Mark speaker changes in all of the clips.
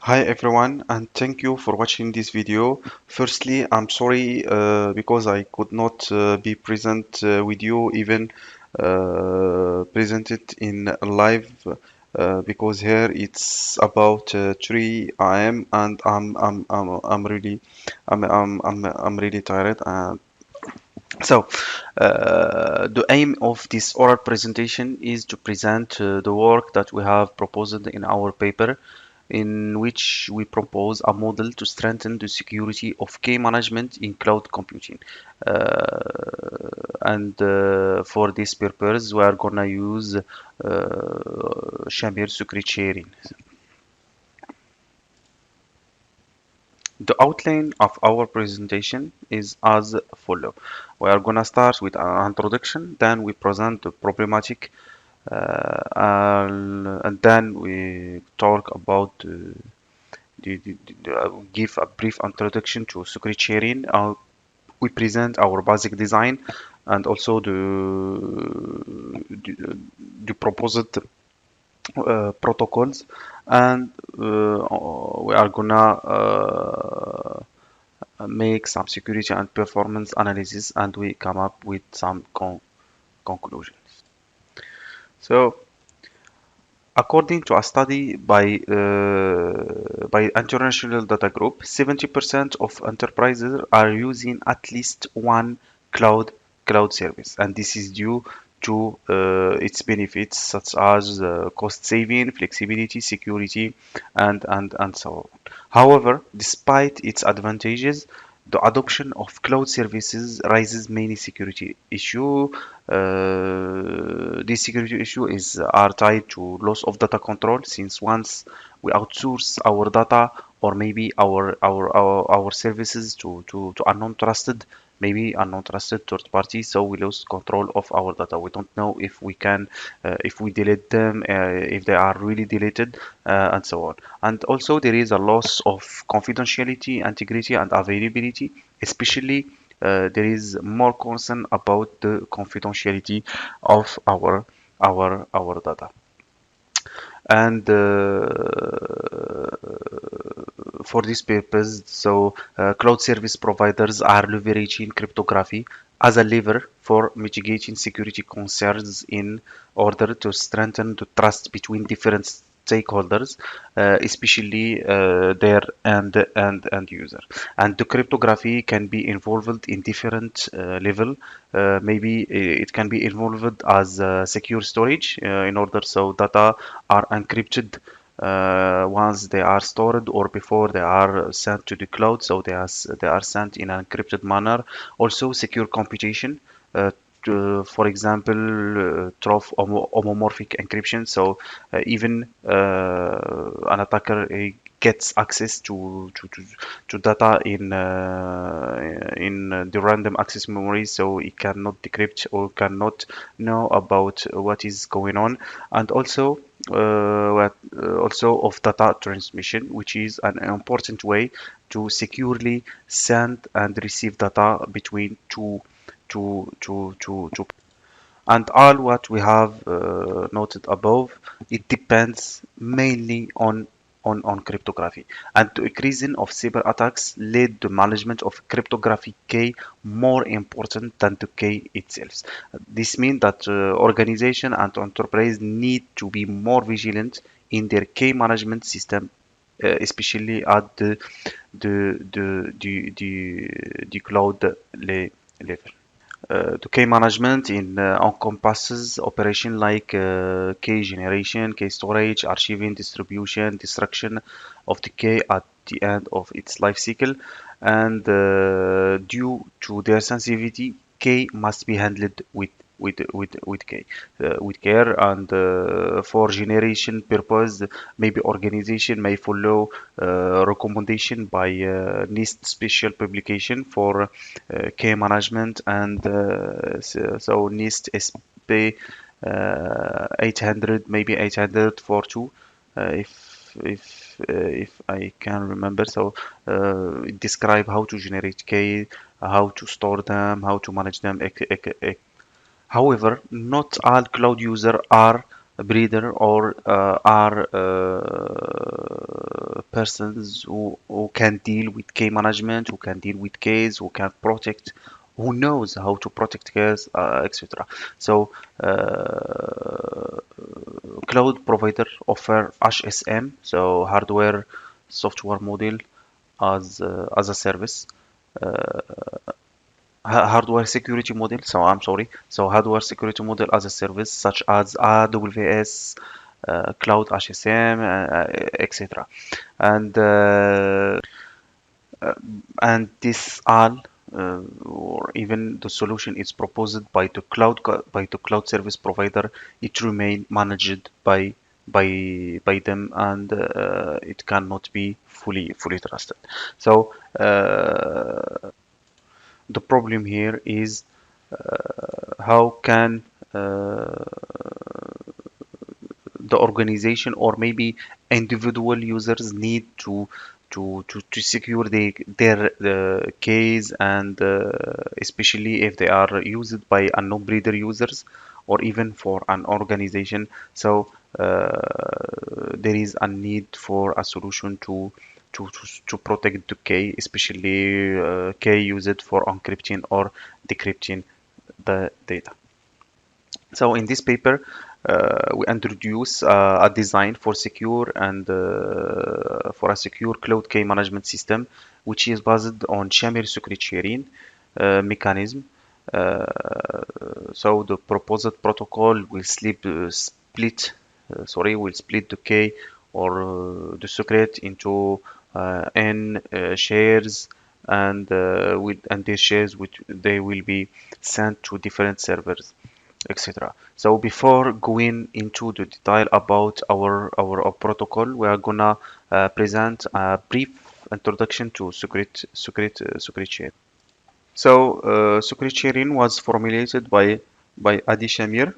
Speaker 1: Hi everyone, and thank you for watching this video. Firstly, I'm sorry because I could not be present with you, even present it in live because here it's about 3 a.m. and I'm really I'm really tired. The aim of this oral presentation is to present the work that we have proposed in our paper, in which we propose a model to strengthen the security of key management in cloud computing. And For this purpose, we are gonna use Shamir secret sharing. The outline of our presentation is as follows. We are gonna start with an introduction, then we present the problematic, and then we talk about give a brief introduction to secret sharing. We present our basic design and also the proposed protocols, and we are gonna make some security and performance analysis, and we come up with some conclusions. So, according to a study by International Data Group, 70% of enterprises are using at least one cloud service, and this is due to its benefits such as cost saving, flexibility, security, and so on. However, despite its advantages, the adoption of cloud services raises many security issues. This security issue is are tied to loss of data control, since once we outsource our data or maybe our services to unknown trusted, maybe unknown trusted third party, so we lose control of our data. We don't know if we can if we delete them, if they are really deleted, and so on. And also there is a loss of confidentiality, integrity, and availability, especially there is more concern about the confidentiality of our data. And for this purpose, cloud service providers are leveraging cryptography as a lever for mitigating security concerns in order to strengthen the trust between different stakeholders, especially their end user. And the cryptography can be involved in different level. Maybe it can be involved as secure storage, in order so data are encrypted once they are stored or before they are sent to the cloud, so they are sent in an encrypted manner. Also secure computation, for example, homomorphic encryption, so even an attacker gets access to data in the random access memory, so he cannot decrypt or cannot know about what is going on. And also also of data transmission, which is an important way to securely send and receive data between two. And all what we have noted above, it depends mainly on cryptography. And the increasing of cyber attacks led the management of cryptography key more important than the key itself. This means that organization and enterprise need to be more vigilant in their key management system, especially at the cloud level. The key management encompasses operation like key generation, key storage, archiving, distribution, destruction of the key at the end of its life cycle, and due to their sensitivity, key must be handled with care. And for generation purpose, maybe organization may follow recommendation by NIST special publication for key management, and so NIST SP 800, maybe 842, if I can remember. So it describe how to generate key, how to store them, how to manage them. However, not all cloud users are breeder or are persons who can deal with key management, who can deal with keys, who can protect, who knows how to protect keys, etc. So cloud provider offer HSM, so hardware software model as a service. Uh, Hardware security model. So I'm sorry. So hardware security model as a service, such as AWS, Cloud HSM, etc. And uh, and this all or even the solution is proposed by the cloud service provider. It remain managed by them, and it cannot be fully trusted. So the problem here is how can uh, the organization or maybe individual users need to secure their case, and especially if they are used by unknown breeder users or even for an organization. So there is a need for a solution to protect the key, especially key used for encrypting or decrypting the data. So in this paper, we introduce a design for secure and for a secure cloud key management system, which is based on Shamir secret sharing mechanism. Uh, so the proposed protocol will will split the key or the secret into n shares, and and these shares which they will be sent to different servers, etc. So before going into the detail about our protocol, we are gonna present a brief introduction to secret sharing. So secret sharing was formulated by Adi Shamir.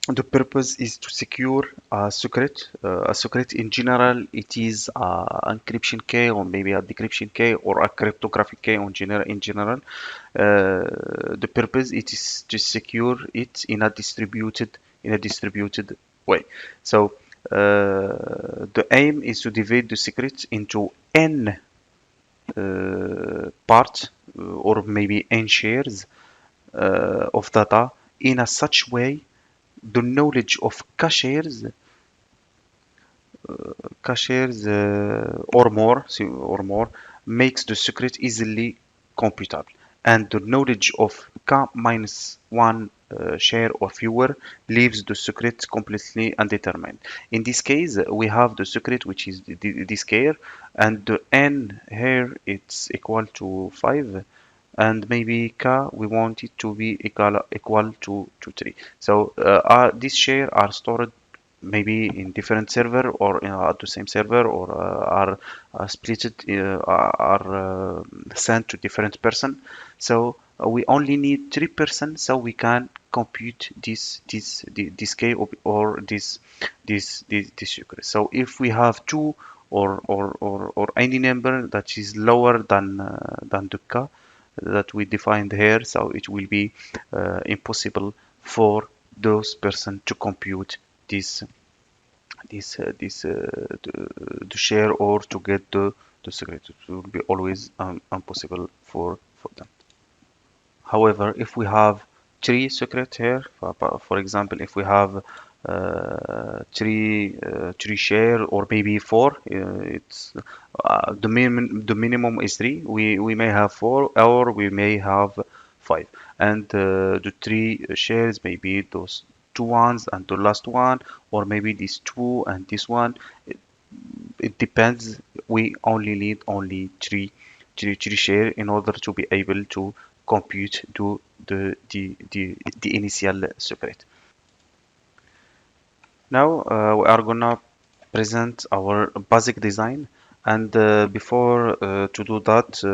Speaker 1: The purpose is to secure a secret. A secret in general, it is a encryption key or maybe a decryption key or a cryptographic key in general. The purpose it is to secure it in a distributed way. So the aim is to divide the secret into n parts or maybe n shares of data in a such way the knowledge of cashiers or more makes the secret easily computable, and the knowledge of k minus one share or fewer leaves the secret completely undetermined. In this case, we have the secret which is this care, and the n here it's equal to 5, and maybe k we want it to be equal to 3. So these share are stored maybe in different server or at the same server, or are split are sent to different person. So we only need 3%, so we can compute this k or this secret. So if we have two or any number that is lower than the k that we defined here, so it will be impossible for those person to compute this the share or to get the secret. It will be always impossible for them. However, if we have three secret here, for example, if we have three share or maybe four, it's the minimum is three. We may have four or we may have five, and the three shares may be those two ones and the last one, or maybe these two and this one. It depends. We only need only three share in order to be able to compute the initial secret. Now we are gonna present our basic design, and before to do that,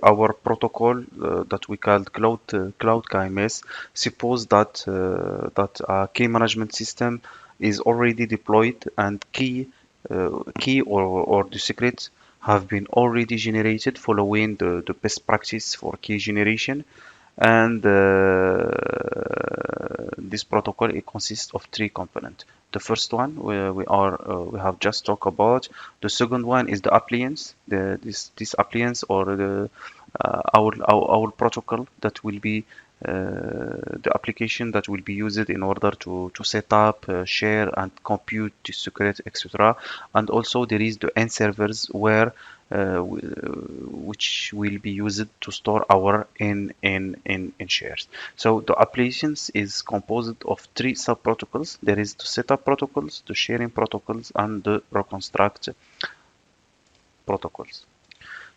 Speaker 1: our protocol that we called cloud KMS suppose that a key management system is already deployed, and key or the secrets have been already generated following the best practice for key generation. and this protocol, it consists of three components. The first one we have just talked about. The second one is the appliance, this appliance or the our protocol that will be the application that will be used in order to set up, share, and compute the secret, etc. And also there is the end servers where which will be used to store our in shares. So the applications is composed of three sub protocols. There is the setup protocols, the sharing protocols, and the reconstruct protocols.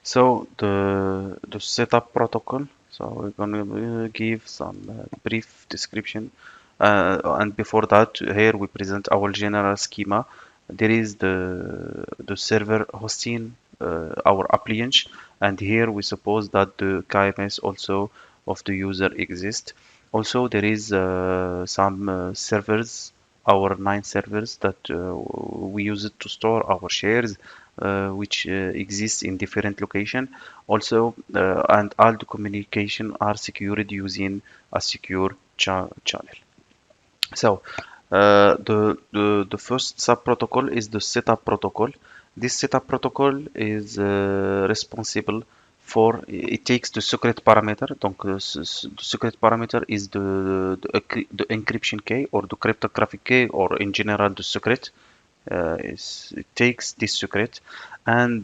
Speaker 1: So the setup protocol. So we're gonna give some brief description, and before that, here we present our general schema. There is the server hosting our appliance, and here we suppose that the KMS also of the user exists. Also, there is some servers, our 9 servers that we use it to store our shares, which exists in different location. Also, and all the communication are secured using a secure channel. So the first sub protocol is the setup protocol. This setup protocol is responsible for, it takes the secret parameter. Donc the secret parameter is the encryption key or the cryptographic key, or in general the secret. It takes this secret and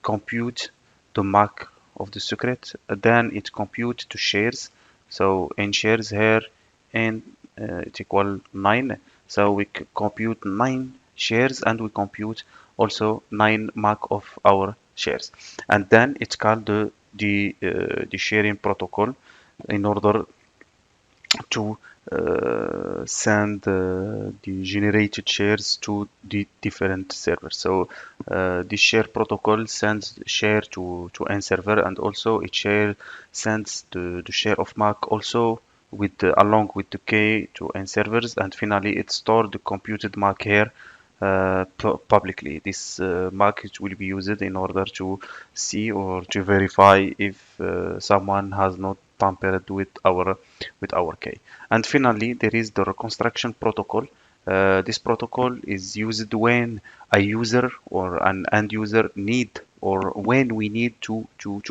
Speaker 1: compute the mark of the secret. Then it compute to shares. So in shares here, and it equal 9. So we compute 9 shares, and we compute also 9 mark of our shares. And then it's called the sharing protocol in order to send the generated shares to the different servers. So the share protocol sends share to end server, and also it sends the share of mark also with along with the key to end servers, and finally it stores the computed mark here publicly. This mark will be used in order to see or to verify if someone has not tampered with our key. And finally, there is the reconstruction protocol. This protocol is used when a user or an end user need, or when we need to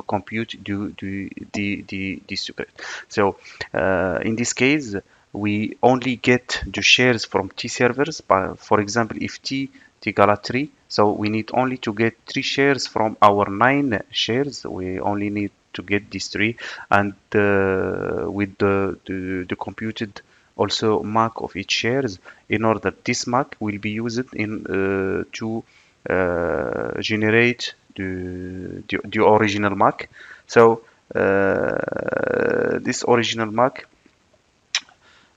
Speaker 1: compute the secret. So in this case, we only get the shares from T servers. For example, if T equal 3, so we need only to get 3 shares from our 9 shares. We only need to get these 3, and with the computed also mark of each shares, in order this mark will be used in to generate the original mark. So this original mark,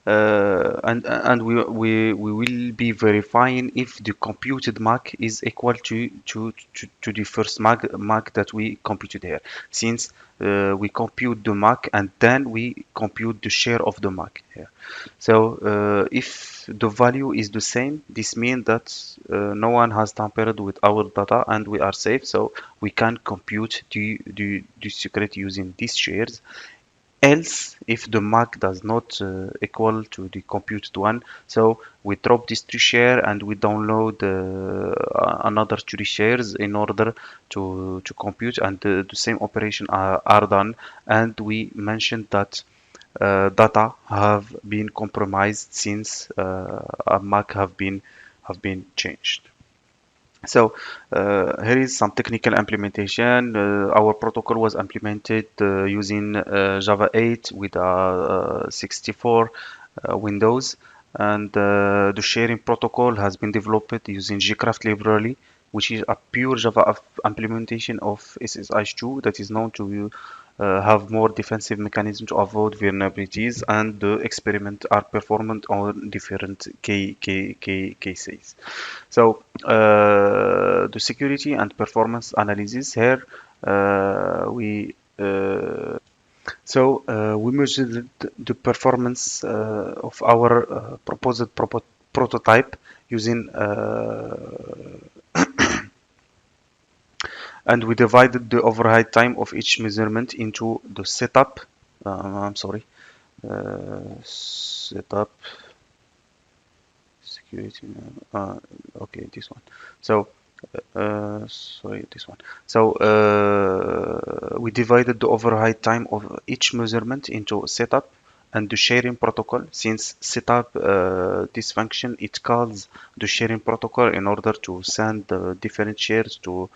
Speaker 1: and we will be verifying if the computed mark is equal to the first mark that we computed here, since we compute the mark and then we compute the share of the mark here. So if the value is the same, this means that no one has tampered with our data and we are safe, so we can compute the secret using these shares. Else, if the mark does not equal to the computed one, so we drop this 3 share and we download another 3 shares in order to compute, and the same operation are done, and we mentioned that data have been compromised since a mark have been changed. So here is some technical implementation. Our protocol was implemented using Java 8 with 64 Windows, and the sharing protocol has been developed using gcraft library, which is a pure Java implementation of SSH2 that is known to have more defensive mechanism to avoid vulnerabilities, and the experiments are performed on different cases. So the security and performance analysis here, we measured the performance of our proposed prototype using and we divided the override time of each measurement into the setup. I'm sorry, setup security. Okay, this one. So sorry, this one. So we divided the override time of each measurement into setup and the sharing protocol. Since setup this function, it calls the sharing protocol in order to send different shares to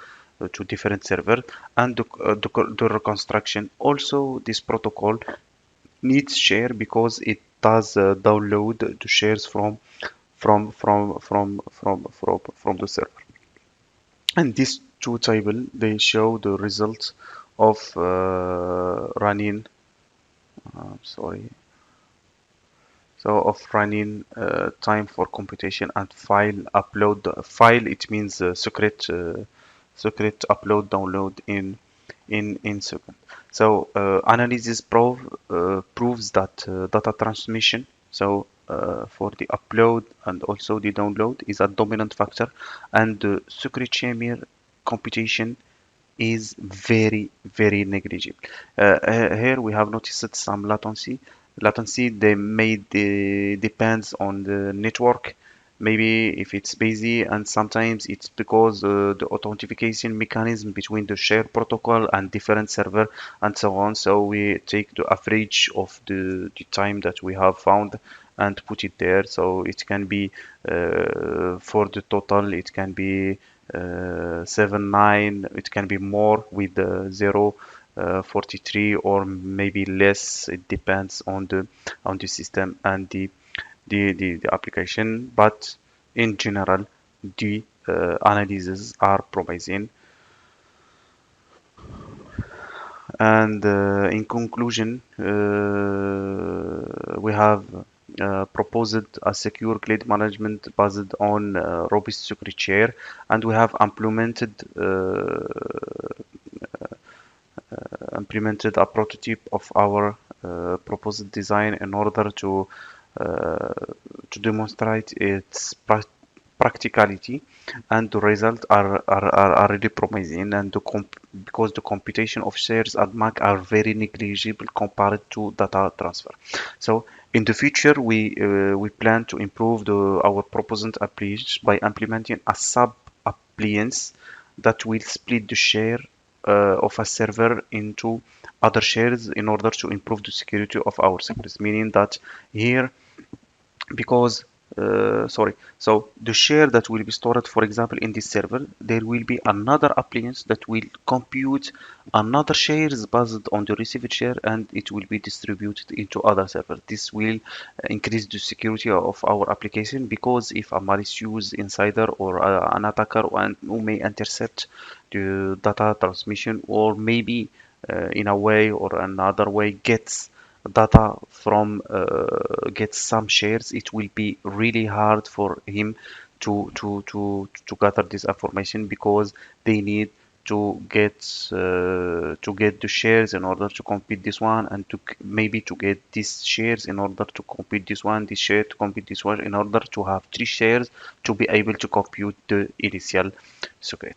Speaker 1: different server, and the reconstruction. Also, this protocol needs share because it does download the shares from the server. And these two table they show the results of running sorry of running time for computation and file upload. File, it means secret upload download in second. So analysis proves that data transmission, so for the upload and also the download, is a dominant factor, and the secret shamer computation is very negligible. Here we have noticed some latency. Latency they made depends on the network. Maybe if it's busy, and sometimes it's because the authentication mechanism between the share protocol and different server and so on. So we take the average of the time that we have found and put it there. So it can be for the total, it can be 7 9, it can be more with 0 43 or maybe less. It depends on the system and the application, but in general the analyses are promising. And in conclusion, we have proposed a secure cloud management based on robust secret share, and we have implemented a prototype of our proposed design in order uh, to demonstrate its practicality, and the results are really promising, and because the computation of shares at Mac are very negligible compared to data transfer. So in the future we plan to improve our proposed approach by implementing a sub appliance that will split the share of a server into other shares in order to improve the security of our servers, meaning that here, because sorry, so the share that will be stored, for example, in this server, there will be another appliance that will compute another shares based on the received share, and it will be distributed into other servers. This will increase the security of our application, because if a malicious insider or an attacker who may intercept the data transmission, or maybe in a way or another way gets data from get some shares, it will be really hard for him to gather this information, because they need to get the shares in order to compete this one, and maybe to get these shares in order to compete this one, this share to compete this one, in order to have 3 shares to be able to compute the initial secret.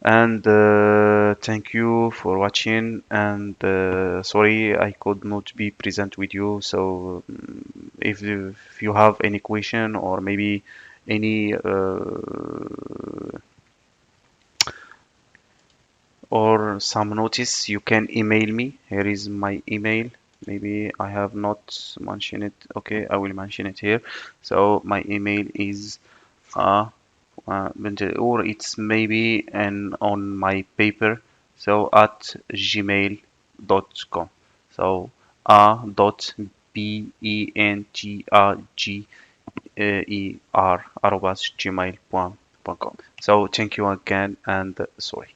Speaker 1: And thank you for watching, and sorry I could not be present with you. So if you have any question, or maybe any or some notice, you can email me. Here is my email. Maybe I have not mentioned it. Okay, I will mention it here. So my email is or it's maybe on my paper, so at gmail.com. So dot bentagger @gmail.com. So thank you again, and sorry.